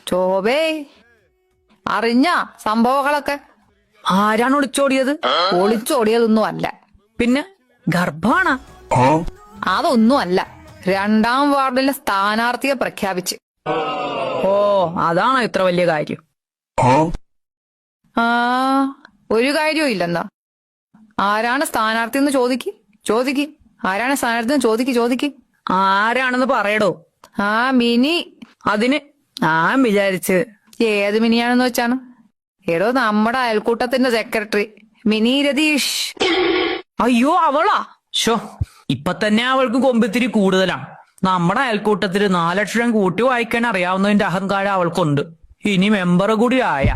ചോബേ അറിഞ്ഞ സംഭവങ്ങളൊക്കെ? ആരാണ് ഒളിച്ചോടിയത്? ഒളിച്ചോടിയതൊന്നും അല്ല. പിന്നെ ഗർഭാണ? അതൊന്നും അല്ല. 2ാം വാർഡിലെ സ്ഥാനാർത്ഥിയെ പ്രഖ്യാപിച്ച്. ഓ, അതാണോ ഇത്ര വലിയ കാര്യം? ഒരു കാര്യവും ഇല്ലെന്നാ. ആരാണ് സ്ഥാനാർത്ഥി എന്ന് ചോദിക്ക്. ആരാണ് സ്ഥാനാർത്ഥി എന്ന് ചോദിക്ക്. ആരാണെന്ന് പറയടോ. മിനി. അതിന് ഞാൻ വിചാരിച്ച് ഏത് മിനിയാണെന്ന് വെച്ചാണ്? ഏടോ, നമ്മുടെ അയൽക്കൂട്ടത്തിന്റെ സെക്രട്ടറി മിനി രതീഷ്. അയ്യോ, അവളാ? ഷോ, ഇപ്പൊ തന്നെ അവൾക്ക് കൊമ്പിത്തിരി കൂടുതലാണ്. നമ്മുടെ അയൽക്കൂട്ടത്തില് 4 അക്ഷരം കൂട്ടി വായിക്കാൻ അറിയാവുന്നതിന്റെ അഹങ്കാരം അവൾക്കുണ്ട്. ഇനി മെമ്പർ കൂടി ആയ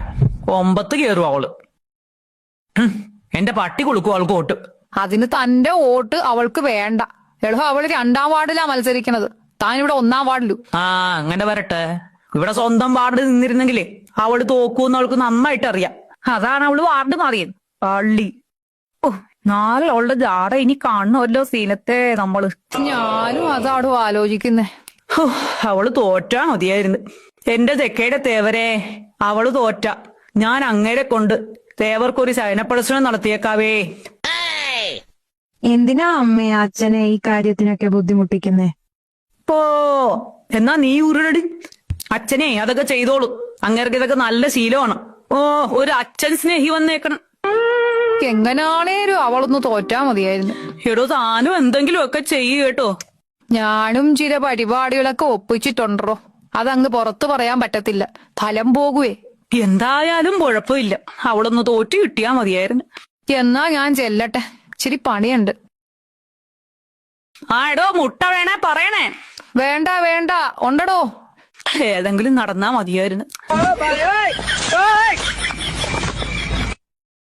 9 കയറും അവള്. എന്റെ പട്ടി കൊടുക്കും അവൾക്ക് വോട്ട്. അതിന് തന്റെ വോട്ട് അവൾക്ക് വേണ്ട. എടോ, അവള് 2ാം വാർഡിലാ മത്സരിക്കണത്. താൻ ഇവിടെ 1ാം വാർഡിലു. അങ്ങനെ വരട്ടെ. ഇവിടെ സ്വന്തം വാർഡ് നിന്നിരുന്നെങ്കിലേ അവള് തോക്കൂന്ന് അവൾക്ക് നന്നായിട്ട് അറിയാം. അതാണ് അവള് വാർഡ് മാറിയത്. പള്ളി. ഓ, 4 അവളുടെ ജാട ഇനി കാണണമല്ലോ സീനത്തെ നമ്മള്. ഞാനും അതാടോ ആലോചിക്കുന്നേ. അവള് തോറ്റാ മതിയായിരുന്നു. എന്റെ തെക്കേടെ തേവരെ, അവള് തോറ്റ ഞാൻ അങ്ങേരെ കൊണ്ട് തേവർക്കൊരു ശയനപ്രദർശനം നടത്തിയേക്കാവേ. എന്തിനാ അമ്മേ അച്ഛനെ ഈ കാര്യത്തിനൊക്കെ ബുദ്ധിമുട്ടിക്കുന്നേ? എന്നാ നീ ഉരുളടി. അച്ഛനെ അതൊക്കെ ചെയ്തോളൂ. അങ്ങേർക്ക് ഇതൊക്കെ നല്ല ശീലമാണ്. ഒരു അച്ഛൻ സ്നേഹി വന്നേക്കണം. എങ്ങനാണേലും അവളൊന്ന് തോറ്റാ മതിയായിരുന്നു. എടോ, താനും എന്തെങ്കിലും ഒക്കെ ചെയ്യൂ കേട്ടോ. ഞാനും ചില പരിപാടികളൊക്കെ ഒപ്പിച്ചിട്ടുണ്ടോ. അതങ്ങ് പുറത്തു പറയാൻ പറ്റത്തില്ല. ഫലം പോകുവേ. എന്തായാലും കുഴപ്പമില്ല. അവളൊന്ന് തോറ്റു കിട്ടിയാ മതിയായിരുന്നു. എന്നാ ഞാൻ ചെല്ലട്ടെ, ഇച്ചിരി പണിയുണ്ട്. എടോ, മുട്ട വേണേ പറയണേ. വേണ്ട, ഉണ്ടടോ. ഏതെങ്കിലും നടന്നാ മതിയായിരുന്നു.